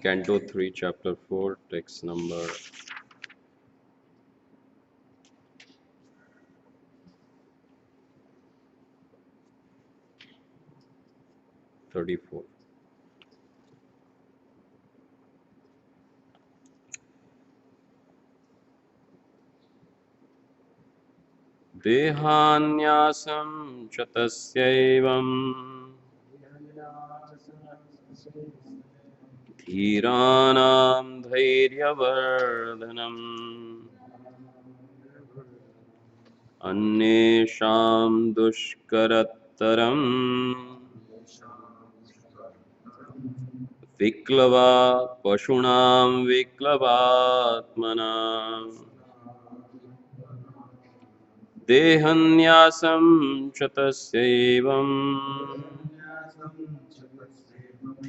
Canto 3, Chapter 4, text number 34. Dehannyasam च तस्यैवम् धीराणां धैर्यवर्धनम् अन्येषां दुष्करतरम् विक्लवा पशूनां विक्लवात्मनां देहन्यासं च तस्यैवम्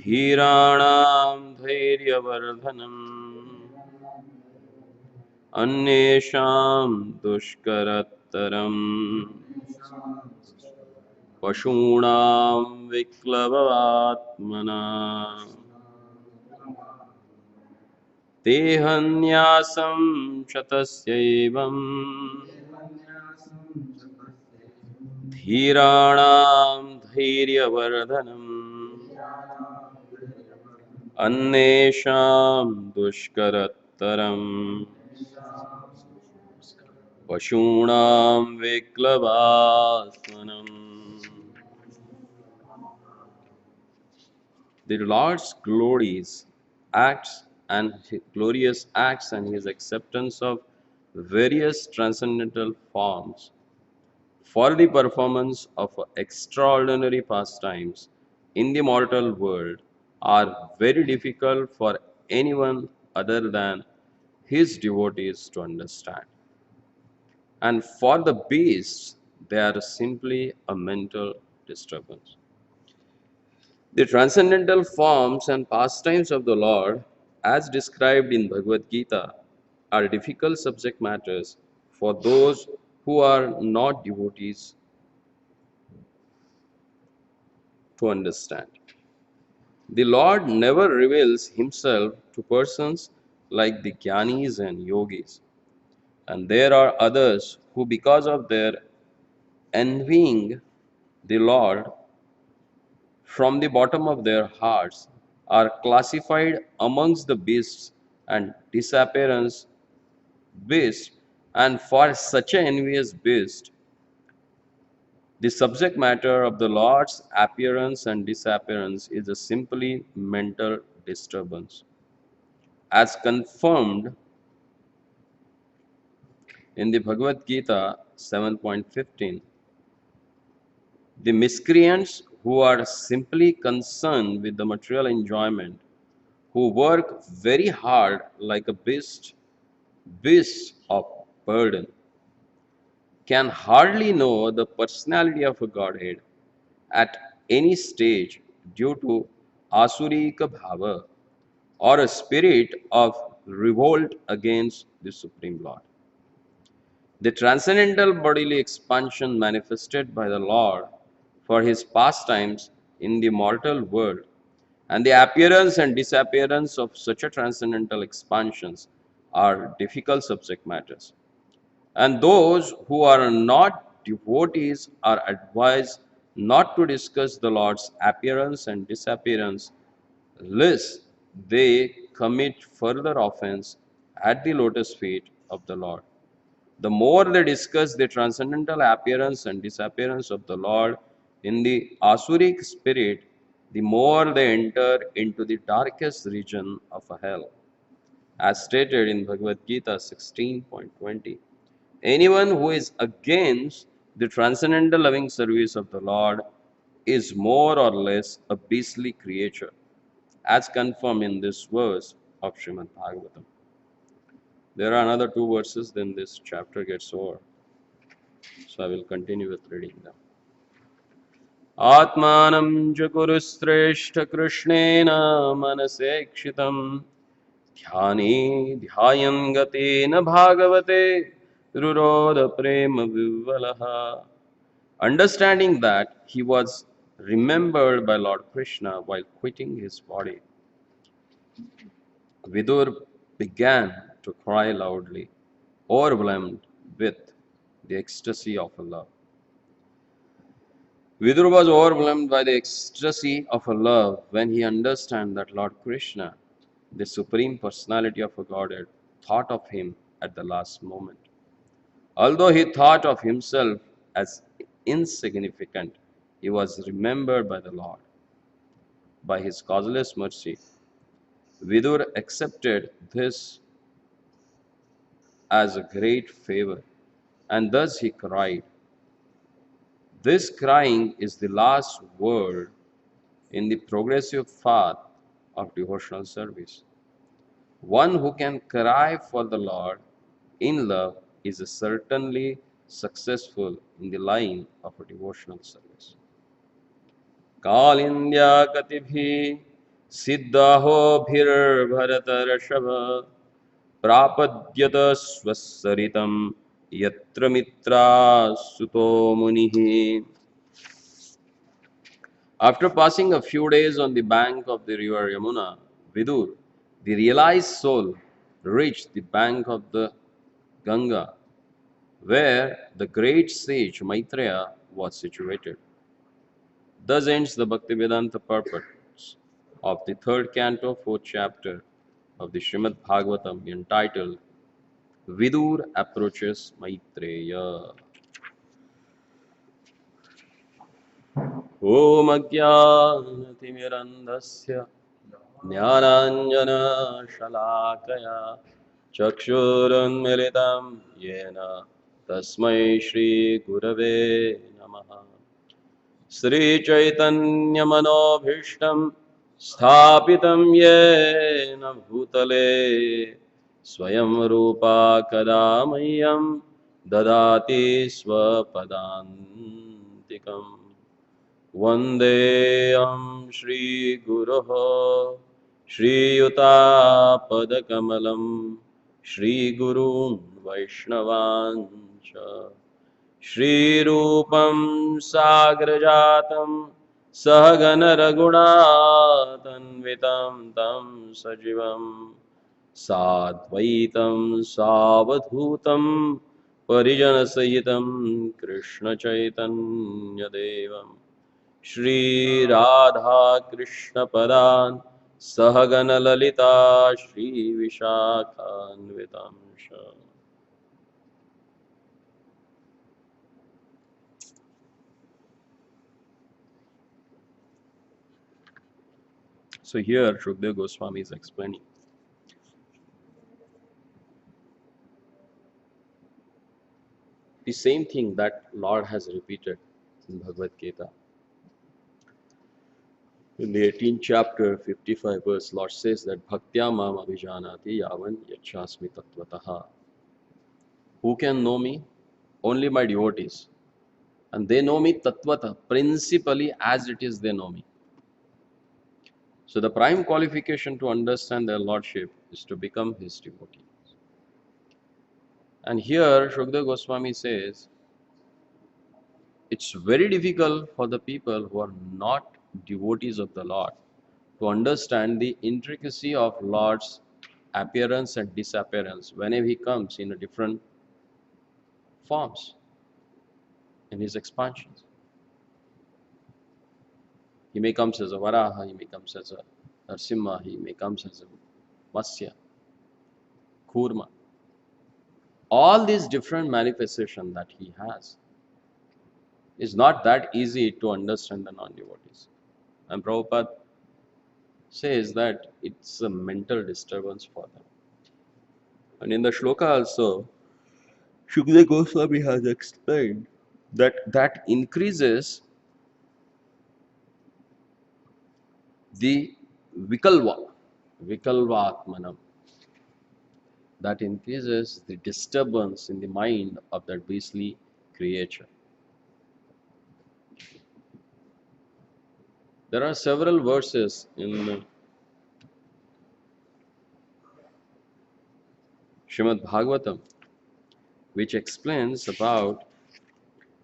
धीराणां धैर्यवर्धनम् अन्येषां दुष्करतरम् पशूनां विक्लवात्मनां देहन्यासं च तस्यैवम् धीराणां धैर्यवर्धनम् अन्येषां दुष्करतरम् पशूनां विक्लवात्मनम्. The Lord's glorious acts and his acceptance of various transcendental forms for the performance of extraordinary pastimes in the mortal world are very difficult for anyone other than his devotees to understand. And for the beasts, they are simply a mental disturbance. The transcendental forms and pastimes of the Lord, as described in Bhagavad Gita, are difficult subject matters for those who are not devotees to understand. The Lord never reveals himself to persons like the Gyanis and Yogis, and there are others who, because of their envying the Lord from the bottom of their hearts, are classified amongst the beasts and disappearance beasts, and for such an envious beast, the subject matter of the Lord's appearance and disappearance is a simply mental disturbance. As confirmed in the Bhagavad Gita 7.15, the miscreants who are simply concerned with the material enjoyment, who work very hard like a beast of burden, can hardly know the personality of a Godhead at any stage due to asurika bhava or a spirit of revolt against the Supreme Lord. The transcendental bodily expansion manifested by the Lord for his pastimes in the mortal world and the appearance and disappearance of such a transcendental expansions are difficult subject matters. And those who are not devotees are advised not to discuss the Lord's appearance and disappearance, lest they commit further offense at the lotus feet of the Lord. The more they discuss the transcendental appearance and disappearance of the Lord in the Asuric spirit, the more they enter into the darkest region of hell. As stated in Bhagavad Gita 16.20, anyone who is against the transcendental loving service of the Lord is more or less a beastly creature, as confirmed in this verse of Srimad Bhagavatam. There are another two verses, then this chapter gets over. So I will continue with reading them. Atmanam jakuru sreshta krishnena manasekshitam dhyani dhyayan gatena bhagavate ruroda prema vivalaha. Understanding that he was remembered by Lord Krishna while quitting his body, Vidur began to cry loudly, overwhelmed with the ecstasy of love. Vidur was overwhelmed by the ecstasy of a love when he understood that Lord Krishna, the Supreme Personality of a Godhead, thought of him at the last moment. Although he thought of himself as insignificant, he was remembered by the Lord. By his causeless mercy, Vidur accepted this as a great favor, and thus he cried. This crying is the last word in the progressive path of devotional service. One who can cry for the Lord in love is certainly successful in the line of a devotional service. कालिन्द्या गतिभिः सिद्धाहोभिर्भरतर्षभ प्रापद्यत स्वसरितं यत्र मित्रासुतो मुनिः. After passing a few days on the bank of the river Yamuna, Vidur, the realized soul, reached the bank of the Ganga, where the great sage Maitreya was situated. Thus ends the Bhaktivedanta purport of the third canto, fourth chapter of the Srimad Bhagavatam, entitled Vidur Approaches Maitreya. Om Ajnanatimirandhasya ज्ञानाञ्जनशलाकया चक्षुरुन्मिलितं येन तस्मै श्रीगुरवे नमः. श्रीचैतन्यमनोभीष्टं स्थापितं येन भूतले स्वयं रूपा कदा मह्यं ददाति स्वपदान्तिकम्. वन्देऽहं श्रीगुरोः श्रीयुतापदकमलं श्रीगुरून् वैष्णवांश्च श्रीरूपं साग्रजातं सहगणरघुनाथान्वितं तं सजीवं साद्वैतं सावधूतं परिजनसहितं कृष्णचैतन्यदेवम् श्रीराधाकृष्णपदान् सहगणललिता श्रीविशाखान्वितांश. So here Shukdev Goswami is explaining the same thing that Lord has repeated in Bhagavad Gita. In the 18th chapter, 55 verse, Lord says that Bhaktya mam abhijanati yavan yachasmi tattvataha. Who can know me? Only my devotees. And they know me tattvata, principally as it is they know me. So the prime qualification to understand their Lordship is to become His devotee. And here Shukdev Goswami says, it's very difficult for the people who are not devotees of the Lord to understand the intricacy of Lord's appearance and disappearance whenever He comes in a different forms in His expansions. He may come as a Varaha, He may come as a Narsimha, He may come as a Matsya, Kurma. All these different manifestations that He has is not that easy to understand the non-devotees. And Prabhupada says that it's a mental disturbance for them. And in the shloka also, Shukdev Goswami has explained that increases the vikalvatmanam, that increases the disturbance in the mind of that beastly creature. There are several verses in Srimad Bhagavatam which explains about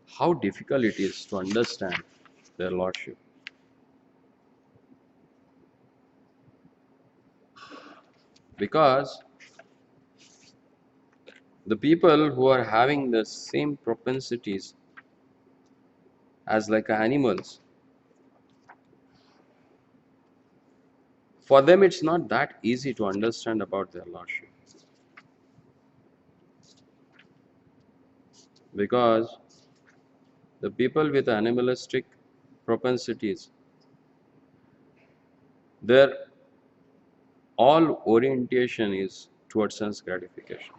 how difficult it is to understand their Lordship. Because the people who are having the same propensities as like animals, for them it's not that easy to understand about their lordship, because the people with animalistic propensities, their all orientation is towards sense gratification.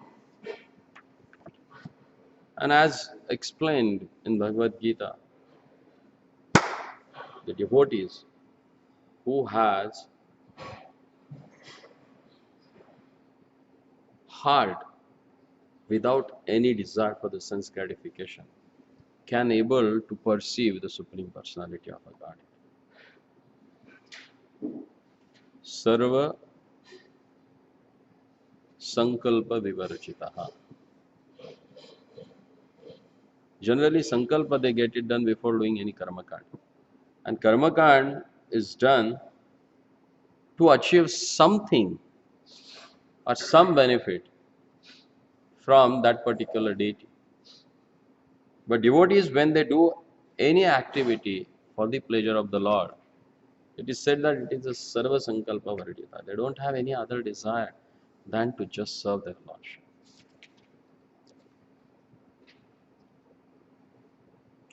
And as explained in Bhagavad Gita, the devotees who has heart without any desire for the sense gratification can able to perceive the Supreme Personality of a Godhead. Sarva Sankalpa Vivarachitaha. Generally, Sankalpa they get it done before doing any Karma Kand. And Karma Kand is done to achieve something or some benefit from that particular deity. But devotees, when they do any activity for the pleasure of the Lord, it is said that it is a Sarva Sankalpa Varadita. They don't have any other desire than to just serve their Lordship.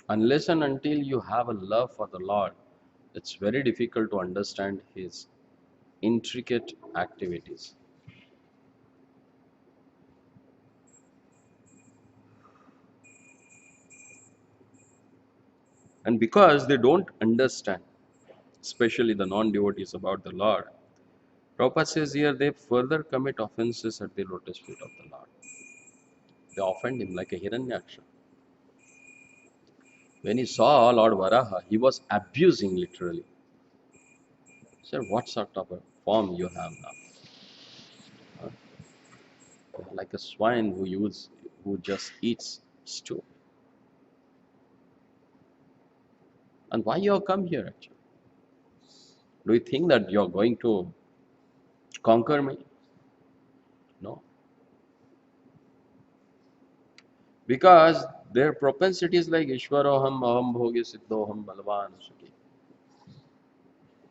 Unless and until you have a love for the Lord, it's very difficult to understand His intricate activities. And because they don't understand, especially the non-devotees, about the Lord, Prabhupada says here they further commit offenses at the lotus feet of the Lord. They offend Him like a Hiranyaksha. When he saw Lord Varaha, he was abusing literally. He said, what sort of a form you have now? Huh? Like a swine who just eats stew. And why you have come here actually? Do you think that you are going to conquer me? No. Because their propensity is like Ishwaroham, Aham Bhogi, Siddhoham, Balvan, Sukhi.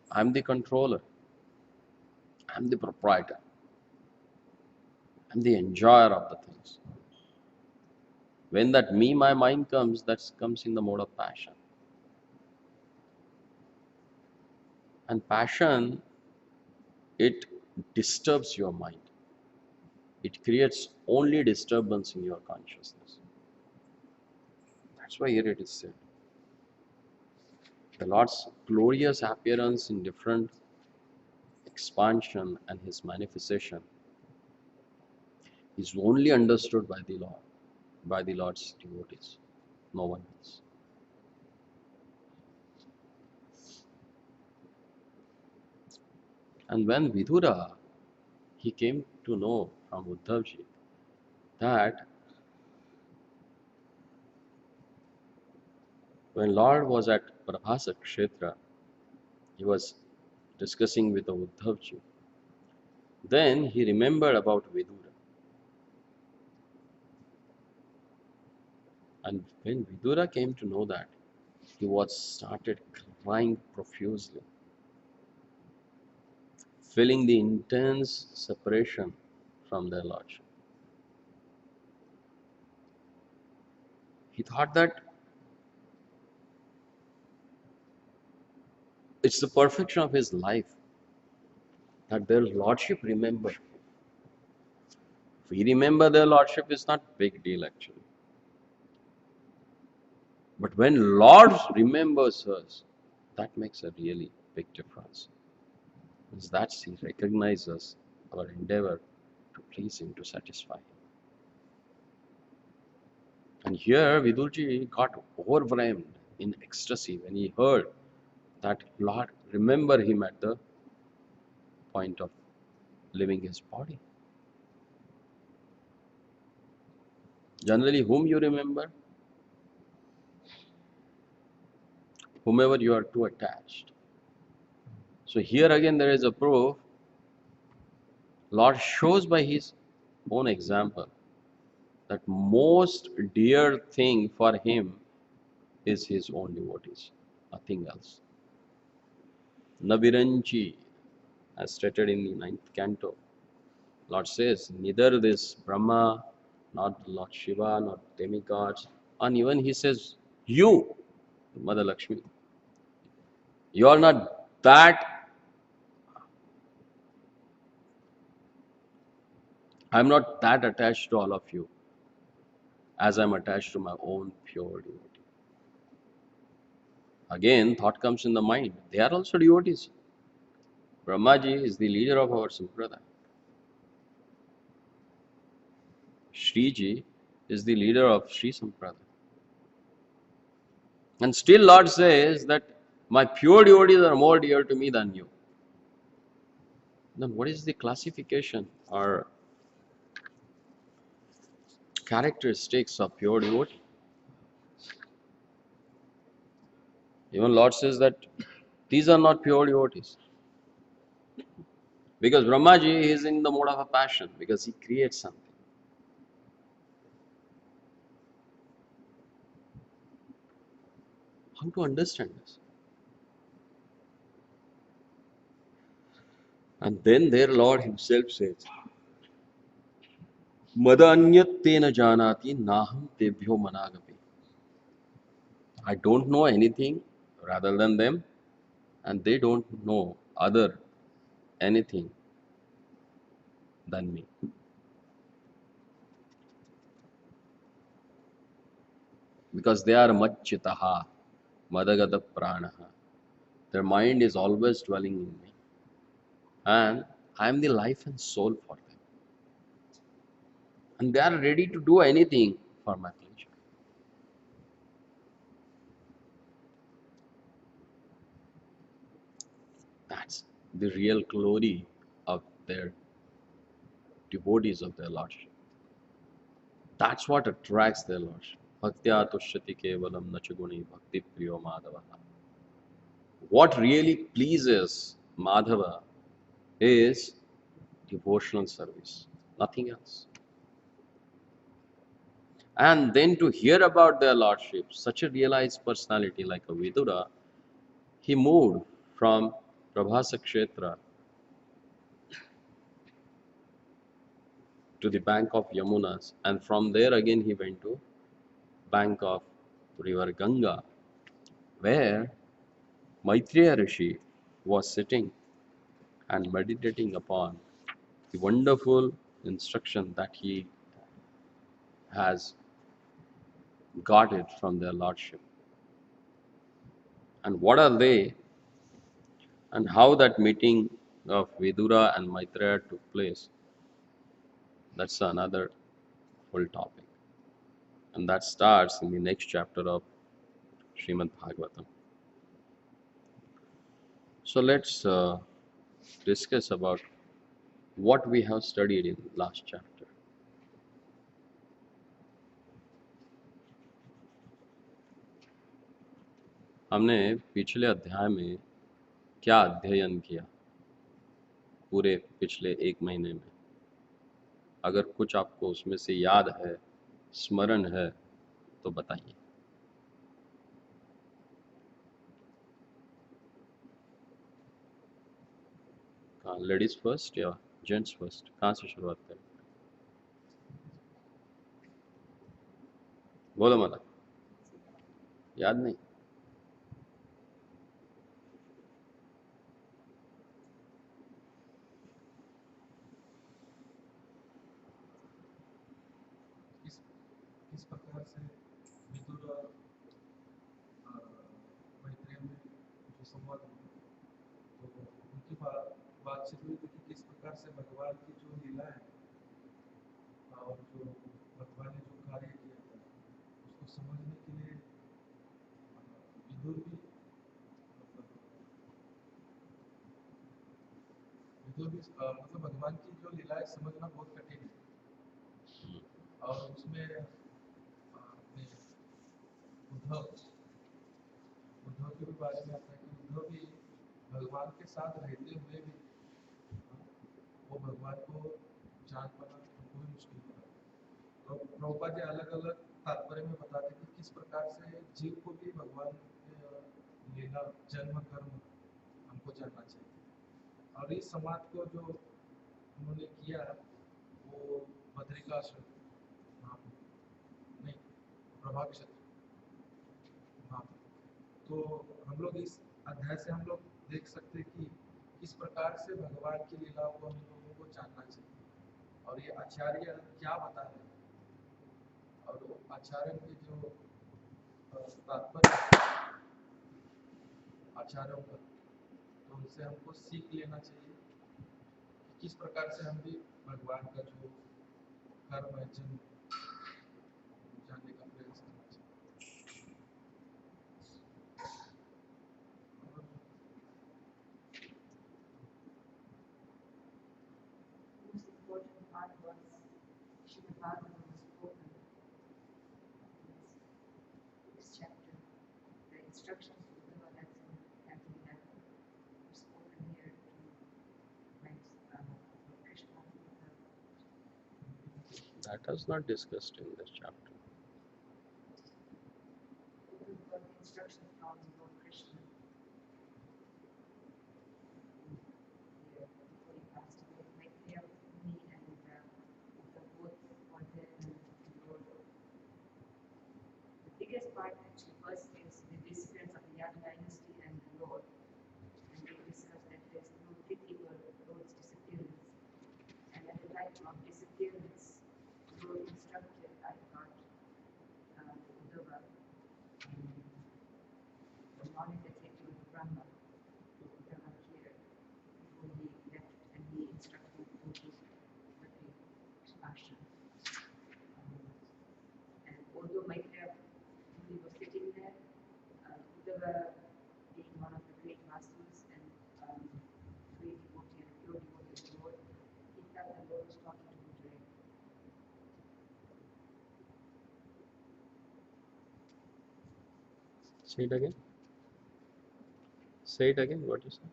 I'm the controller. I'm the proprietor. I'm the enjoyer of the things. When that me, my mind comes, that comes in the mode of passion. And passion, it disturbs your mind. It creates only disturbance in your consciousness. That's why here it is said. The Lord's glorious appearance in different expansion and His manifestation is only understood by the Lord, by the Lord's devotees, no one else. And when Vidura, he came to know from Uddhavji that when Lord was at Prabhasa Kshetra, he was discussing with the Uddhavji. Then he remembered about Vidura. And when Vidura came to know that, he was started crying profusely, feeling the intense separation from their Lordship. He thought that it's the perfection of his life that their Lordship remember. We remember their Lordship is not big deal actually. But when Lord remembers us, that makes a really big difference. Because that's He recognizes our endeavor to please Him, to satisfy Him. And here Vidurji got overwhelmed in ecstasy when he heard that Lord remember him at the point of leaving his body. Generally, whom you remember? Whomever you are too attached. So here again there is a proof Lord shows by his own example that most dear thing for him is his own devotees, nothing else. Nabiranchi, as stated in the ninth canto, Lord says, neither this Brahma, not Lord Shiva, not demigods, and even he says, you, Mother Lakshmi, you are not that, I'm not that attached to all of you as I'm attached to my own pure devotee. Again, thought comes in the mind, they are also devotees. Brahmaji is the leader of our Sampradaya. Sriji is the leader of Sri Sampradaya. And still Lord says that my pure devotees are more dear to me than you. Then what is the classification or characteristics of pure devotee? Even Lord says that these are not pure devotees. Because Brahmaji is in the mode of a passion, because he creates something. How to understand this? And then their Lord himself says, Madanyatena janati naham tebhyo managapi. I don't know anything rather than them, and they don't know other anything than me. Because they are machitaha, madagata pranaha. Their mind is always dwelling in me. And I am the life and soul for them. And they are ready to do anything for my pleasure. That's the real glory of their devotees of their Lordship. That's what attracts their Lordship. Bhaktya tushyati kevalam nachaguni bhakti priyo madhava. What really pleases Madhava is devotional service, nothing else. And then to hear about their Lordship, such a realized personality like a Vidura, he moved from Prabhasa Kshetra to the bank of Yamunas, and from there again he went to bank of river Ganga, where Maitreya Rishi was sitting and meditating upon the wonderful instruction that he has got it from their Lordship. And what are they, and how that meeting of Vidura and Maitreya took place, that's another full topic. And that starts in the next chapter of Srimad Bhagavatam. So let's discuss about what we have studied in last chapter. हमने पिछले अध्याय में क्या अध्ययन किया पूरे पिछले एक महीने में? अगर कुछ आपको उसमें से याद है, स्मरण है, तो बताइए. लेडीज फर्स्ट या जेंट्स फर्स्ट, कहाँ से शुरुआत करें? बोलो माता. याद नहीं? किस प्रकार से विदुर और मैत्रेय में जो संवाद हुआ, तो उनकी बातचीत हुई थी कि किस प्रकार से भगवान की जो लीला है और जो भगवान ने जो कार्य किया था उसको समझने के लिए विदुर भी मतलब भगवान की जो लीला है समझना बहुत कठिन है. और उसमें अपने उद्धव के भी बारे में आता है कि उद्धव भी भगवान के साथ रहते हुए भी वो भगवान को जान पाना हमको भी मुश्किल हो रहा है। तो प्रभुपाद जी अलग अलग तात्पर्य में बताते हैं कि किस प्रकार से जीव को भी भगवान के लीला जन्म कर्म हमको जानना चाहिए। और इस समाज को जो उन्होंने किया वो बद्रिकाश्रम वहाँ पे नहीं प्रभाव क्षेत्र वहाँ पे। तो हम लोग इस अध्याय से हम लोग देख सकते हैं कि किस प्रकार से भगवान की लीला को हम लोगों को जानना चाहिए और ये आचार्य क्या बता रहे हैं और वो आचार्य के जो तात्पर्य आचार्यों का तो उनसे हमको सीख लेना चाहिए कि किस प्रकार से हम भी भगवान का जो कर्म है जन्म जानने का प्रयास करना चाहिए। Most important part was Srimad Bhagavatam was spoken in this chapter. The instructions to Uddhava that have to be done were spoken here to Krishna. That is not discussed in this chapter. Uddhava got the instructions from Lord Krishna here before he passed away. Maitreya Muni and Uddhava both were there and Lord. The biggest part actually first is the disappearance of the Yadu dynasty and the Lord. And we discussed that there's no pity for Lord's disappearance. And at the time of disappearance, Lord instructed, I thought, Uddhava, the morning that he killed Brahma, Uddhava here, before he left, and he instructed him to go to Badri ashram. And although Maitreya Muni was sitting there, Uddhava, being one of the great masters and great devotee and pure devotee of the Lord, he felt the Lord was talking to him directly. Say it again. Say it again. What you said?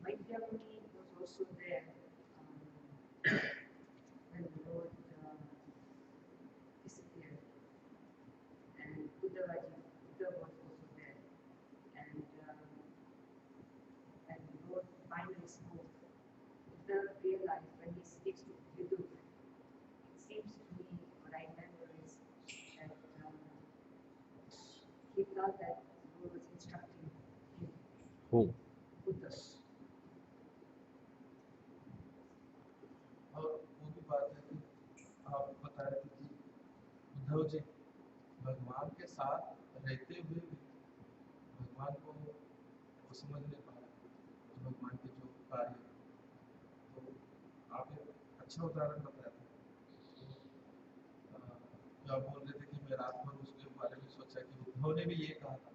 Maitreya Muni was also there when the Lord disappeared, and Uddhava was also there, and the Lord finally spoke. Uddhava realized when he speaks to Vidur, it seems to me, what I remember is that he felt that the Lord was instructing him, Who? Uddhava. और वो भी बात है कि आप बता रहे थे कि उद्धव जी भगवान के साथ रहते हुए भी भगवान को वो समझ नहीं पा रहे जो भगवान के जो कार्य हैं। तो आप एक अच्छा उदाहरण बताया था। तो जो आप बोल रहे थे कि मैं रात भर उसके बारे में सोचा कि उद्धव ने भी ये कहा था।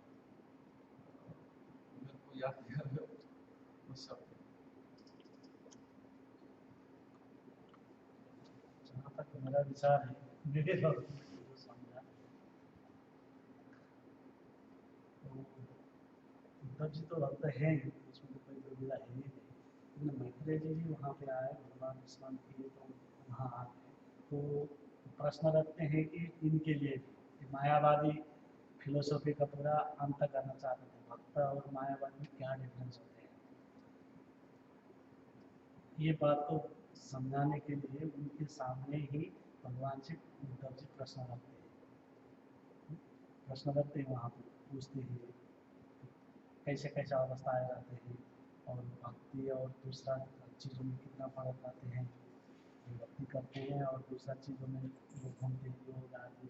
मेरे को याद कर रहे हो उस शब्द जहाँ तक मेरा विचार है मेरे जो समझा तो उद्धव जी तो भक्त है ही, उसमें तो कोई दुविधा है ही नहीं। लेकिन मैत्रेय जी भी वहाँ पे आए, भगवान स्नान किए तो वहाँ आ गए, तो प्रश्न रखते हैं कि इनके लिए भी कि मायावादी फिलोसॉफी का पूरा अंत करना चाहते थे, भक्त और मायावादी में क्या डिफरेंस होते हैं, ये बात को समझाने के लिए उनके सामने ही भगवान से उद्धव जी प्रश्न रखते हैं वहाँ पर पूछते हैं कैसे कैसे अवस्थाएं रहते हैं और भक्ति और दूसरा चीज़ों में कितना फर्क आते हैं, भक्ति करते हैं और दूसरा चीज़ों में वो घूमते हैं योग आदि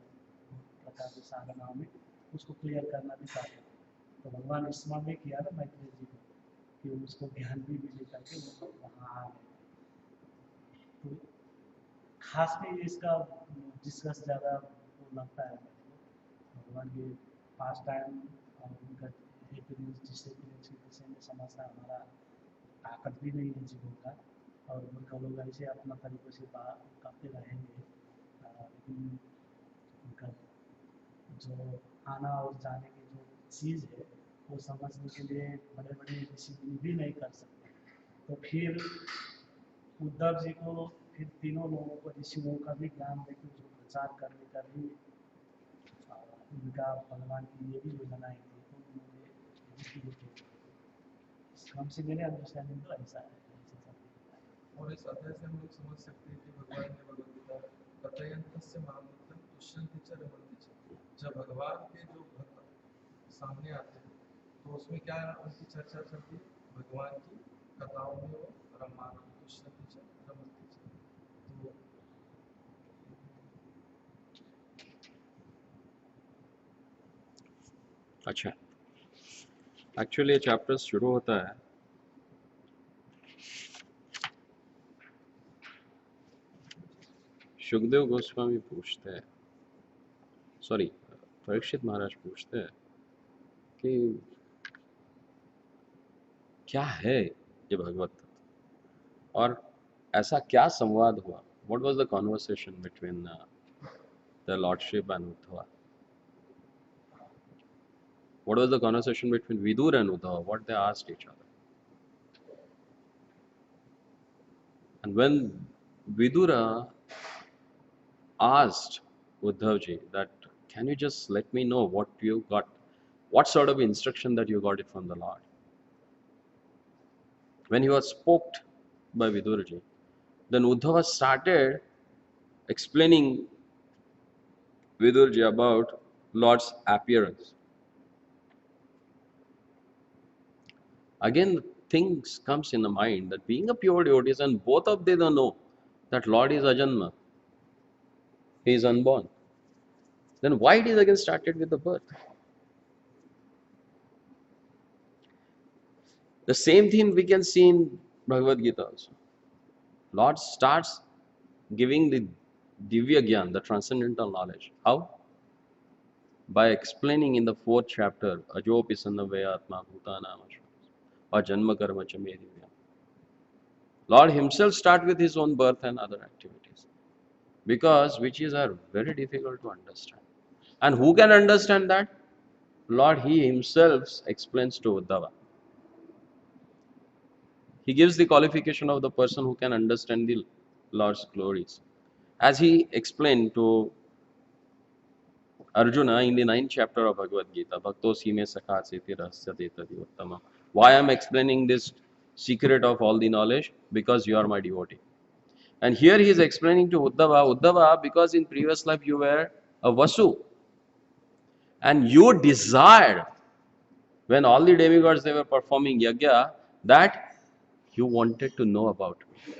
प्रकार की साधनाओं में, उसको क्लियर करना भी चाहते हैं। तो भगवान स्मरण में किया था मैत्रेय जी को कि उसको ज्ञान भी मिले करके वो वहाँ आ गए। तो खास में इसका डिस्कस ज़्यादा लगता है भगवान के पास टाइम और उनका एक्सपीरियंस डिसएक्सपीरियंस के विषय में समझना हमारा ताकत भी नहीं है जीवों का, और उनका लोग ऐसे अपना तरीक़े से बात करते रहेंगे, लेकिन उनका जो आना और जाने की जो चीज़ है वो समझने के लिए बड़े बड़े ऋषि मुनि भी नहीं कर सकते। तो फिर उद्धव जी को फिर तीनों लोगों को ऋषियों का भी ज्ञान देकर जो प्रचार करने का भी इनका भगवान की ये भी योजनाएं थी, तो उन्होंने ये किए थे। कम से मेरे अंडरस्टैंडिंग तो ऐसा है, ऐसा सब। और इस अध्याय से हम लोग समझ सकते हैं कि भगवान ने भगवद गीता कथयन्तस्य मामूत्रं तुष्यन्ति च रमन्ति च। जब भगवान के जो भक्त सामने आते हैं तो उसमें क्या उनकी चर्चा चलती है, भगवान की कथाओं में वो रमान तुष्यन्ति च रमन्ति च। तो अच्छा, एक्चुअली ये चैप्टर शुरू होता है सुखदेव गोस्वामी पूछते हैं, सॉरी परीक्षित महाराज पूछते हैं कि क्या है ये भगवत तत्व और ऐसा क्या संवाद हुआ, what was the conversation between the lordship and Uddhav, what was the conversation between Vidura and Uddhava, what they asked each other. And when Vidura asked Uddhavji that, can you just let me know what you got, what sort of instruction that you got it from the Lord? When he was poked by Viduraji, then Uddhava started explaining Viduraji about Lord's appearance. Again, things comes in the mind that being a pure devotee, and both of them know that Lord is Ajanma, he is unborn. Then why it is again started with the birth? The same thing we can see in Bhagavad Gita also. Lord starts giving the Divya Gyan, the transcendental knowledge. How? By explaining in the 4th chapter, Ajopi Sannavaya Atma Bhutanam or Janma Karma Cha Me Divya. Lord himself starts with his own birth and other activities, because which are very difficult to understand. And who can understand that? Lord he himself explains to Uddhava. He gives the qualification of the person who can understand the Lord's glories. As he explained to Arjuna in the 9th chapter of Bhagavad Gita, Bhaktos hi me sakha seti rahasyate tadi uttama. Why I am explaining this secret of all the knowledge? Because you are my devotee. And here he is explaining to Uddhava, because in previous life you were a Vasu. And you desired, when all the demigods they were performing yajna, that you wanted to know about me.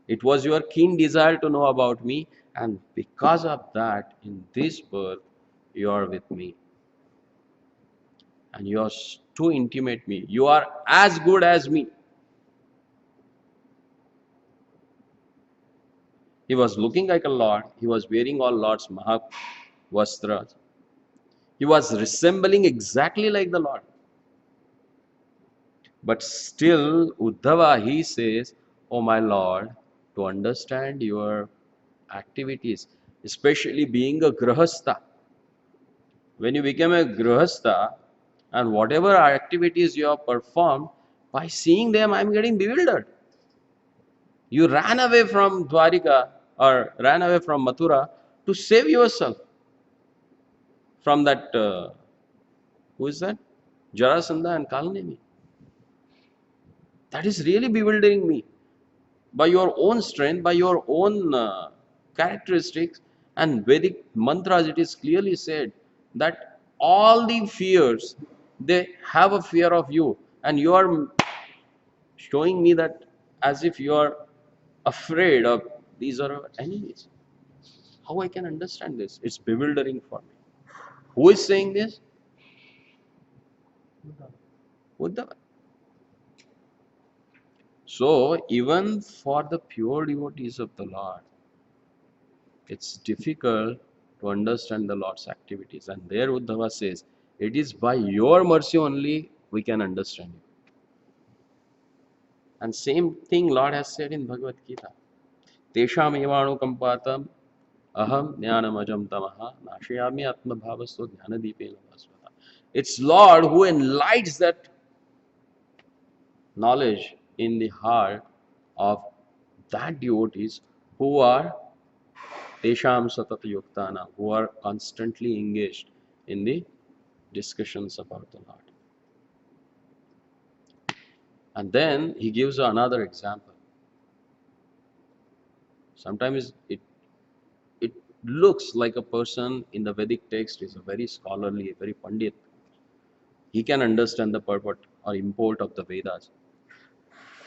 It was your keen desire to know about me, and because of that, in this birth, you are with me. And you are to intimate me. You are as good as me. He was looking like a Lord. He was wearing all Lord's Mahavastras. He was resembling exactly like the Lord. But still, Uddhava, he says, oh my Lord, to understand your activities, especially being a grahastha. When you become a grahastha, and whatever activities you have performed, by seeing them, I am getting bewildered. You ran away from Dwarika or ran away from Mathura to save yourself from that, who is that? Jarasandha and Kalnemi. That is really bewildering me. By your own strength, by your own characteristics, and Vedic mantras, it is clearly said that all the fears, they have a fear of you, and you are showing me that as if you are afraid of these are our enemies. How I can understand this? It's bewildering for me. Who is saying this? Uddhava. So even for the pure devotees of the Lord, it's difficult to understand the Lord's activities. And there Uddhava says, it is by your mercy only we can understand you. And same thing Lord has said in Bhagavad Gita. Tesham evanu kampatam aham jnanamajam tamaha nashayami atma bhavasto jnanadipena vasvata. It's Lord who enlightens that knowledge in the heart of that devotees who are tesham satata yuktana, who are constantly engaged in the discussions about the Lord. And then he gives another example. Sometimes it looks like a person in the Vedic text is a very scholarly, very pandit. He can understand the purport or import of the Vedas.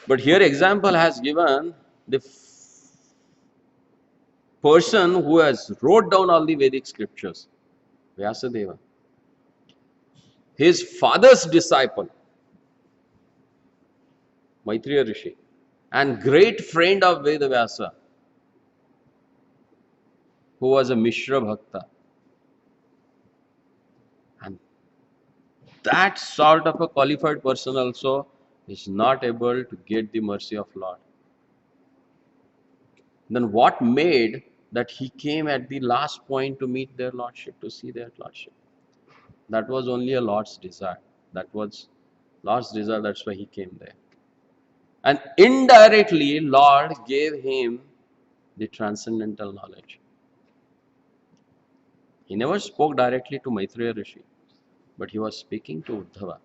But here example has given the person who has wrote down all the Vedic scriptures, Vyasadeva. His father's disciple, Maitreya Rishi, and great friend of Vedavyasa, who was a Mishra Bhakta. And that sort of a qualified person also is not able to get the mercy of Lord. Then what made that he came at the last point to meet their Lordship, to see their Lordship? That was only a Lord's desire. That was Lord's desire, that's why he came there. And indirectly, Lord gave him the transcendental knowledge. He never spoke directly to Maitreya Rishi, but he was speaking to Uddhava,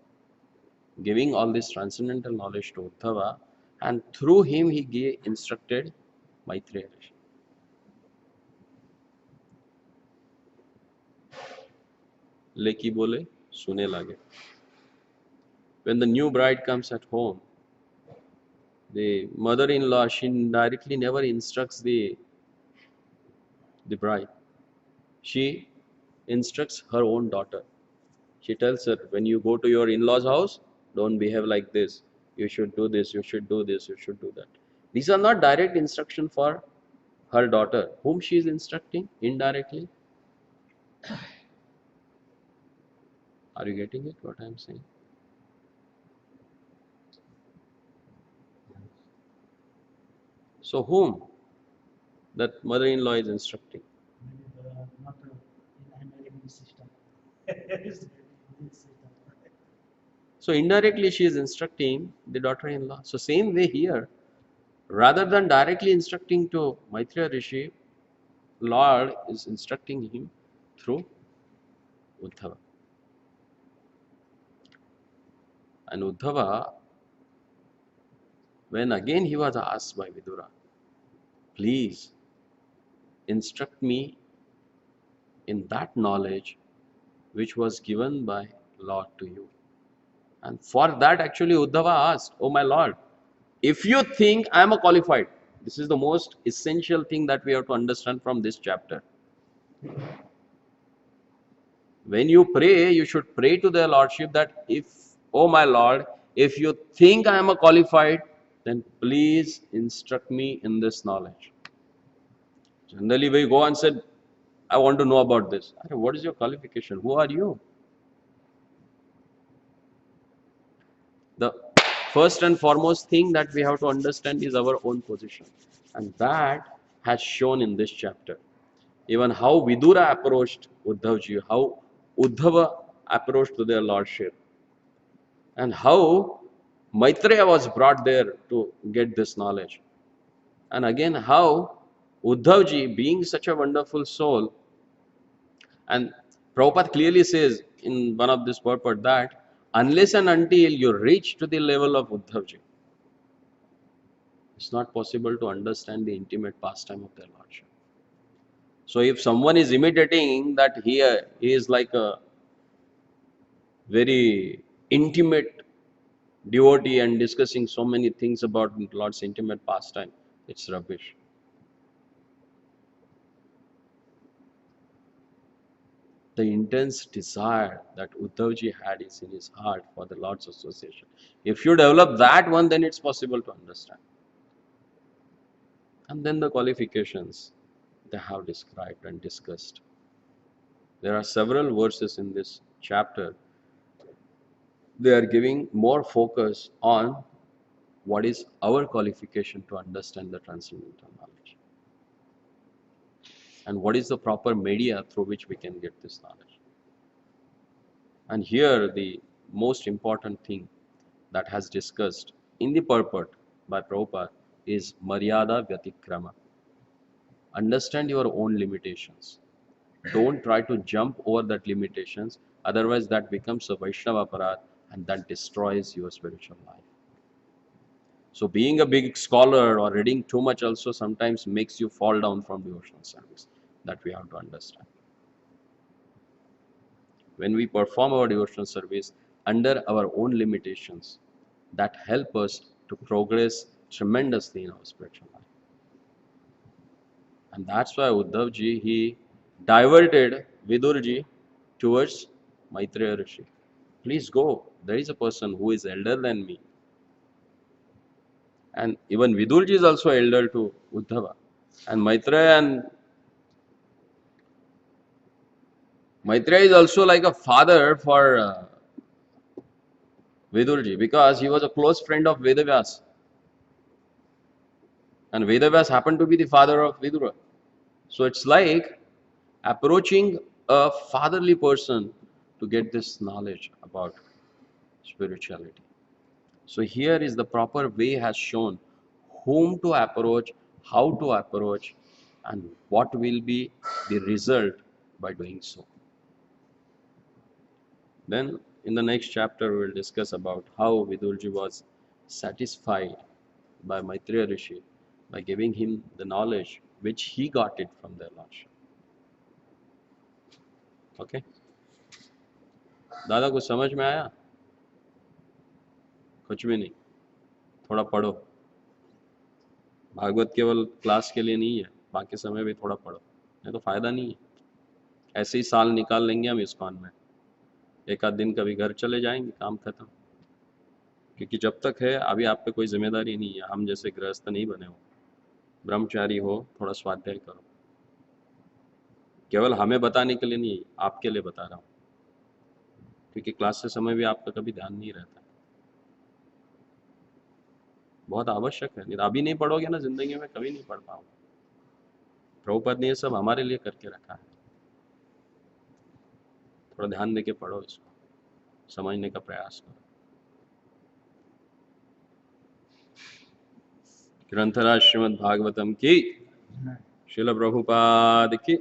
giving all this transcendental knowledge to Uddhava, and through him he instructed Maitreya Rishi. Leki bole, sune lage. When the new bride comes at home, the mother-in-law, she directly never instructs the bride. She instructs her own daughter. She tells her, when you go to your in-laws' house, don't behave like this. You should do this, you should do this, you should do that. These are not direct instruction for her daughter. Whom she is instructing indirectly? Are you getting it, what I am saying? So whom that mother-in-law is instructing? Maybe not in American system. It's Indian system. So indirectly she is instructing the daughter-in-law. So same way here, rather than directly instructing to Maitreya Rishi, Lord is instructing him through Uddhava. And Uddhava, when again he was asked by Vidura, please instruct me in that knowledge which was given by Lord to you. And for that actually Uddhava asked, oh my Lord, if you think I am a qualified, this is the most essential thing that we have to understand from this chapter. When you pray, you should pray to their Lordship that if, oh my Lord, if you think I am a qualified, then please instruct me in this knowledge. Generally, we go and said, I want to know about this. What is your qualification? Who are you? The first and foremost thing that we have to understand is our own position. And that has shown in this chapter. Even how Vidura approached Uddhavji, how Uddhava approached to their Lordship, and how Maitreya was brought there to get this knowledge. And again, how Uddhavji, being such a wonderful soul, and Prabhupada clearly says in one of this purport that unless and until you reach to the level of Uddhavji, it's not possible to understand the intimate pastime of their Lordship. So if someone is imitating that he is like a very intimate devotee and discussing so many things about Lord's intimate pastime, it's rubbish. The intense desire that Uddhavji had is in his heart for the Lord's association. If you develop that one, then it's possible to understand. And then the qualifications they have described and discussed. There are several verses in this chapter. They are giving more focus on what is our qualification to understand the transcendental knowledge. And what is the proper media through which we can get this knowledge. And here the most important thing that has discussed in the purport by Prabhupada is Maryada Vyatikrama. Understand your own limitations. Don't try to jump over that limitations, otherwise that becomes a Vaishnava Aparad and that destroys your spiritual life. So being a big scholar or reading too much also sometimes makes you fall down from devotional service. That we have to understand. When we perform our devotional service under our own limitations, that help us to progress tremendously in our spiritual life. And that's why Uddhav ji, he diverted Vidur ji towards Maitreya Rishi. Please go. There is a person who is elder than me. And even Vidur ji is also elder to Uddhava. And Maitreya is also like a father for Vidur ji because he was a close friend of Vedavyas. And Vedavyas happened to be the father of Vidura. So it's like approaching a fatherly person to get this knowledge about spirituality. So here is the proper way has shown whom to approach, how to approach, and what will be the result by doing so. Then in the next chapter we will discuss about how Vidurji was satisfied by Maitreya Rishi by giving him the knowledge which he got it from their Lordship. Okay दादा कुछ समझ में आया? कुछ भी नहीं, थोड़ा पढ़ो। भागवत केवल क्लास के लिए नहीं है, बाकी समय भी थोड़ा पढ़ो, नहीं तो फायदा नहीं है। ऐसे ही साल निकाल लेंगे हम इस्कॉन में, एक आध दिन कभी घर चले जाएंगे, काम खत्म। क्योंकि जब तक है अभी आप पे कोई जिम्मेदारी नहीं है, हम जैसे गृहस्थ नहीं बने हो, ब्रह्मचारी हो, थोड़ा स्वाध्याय करो। केवल हमें बताने के लिए नहीं, आपके लिए बता रहा हूँ, क्योंकि क्लास से समय भी आपका कभी ध्यान नहीं रहता। बहुत आवश्यक है, नहीं अभी नहीं पढ़ोगे ना जिंदगी में कभी नहीं पढ़ पाओगे। प्रभुपाद ने ये सब हमारे लिए करके रखा है, थोड़ा ध्यान देके पढ़ो, इसको समझने का प्रयास करो। ग्रंथराज श्रीमद् भागवतम की, श्रील प्रभुपाद की।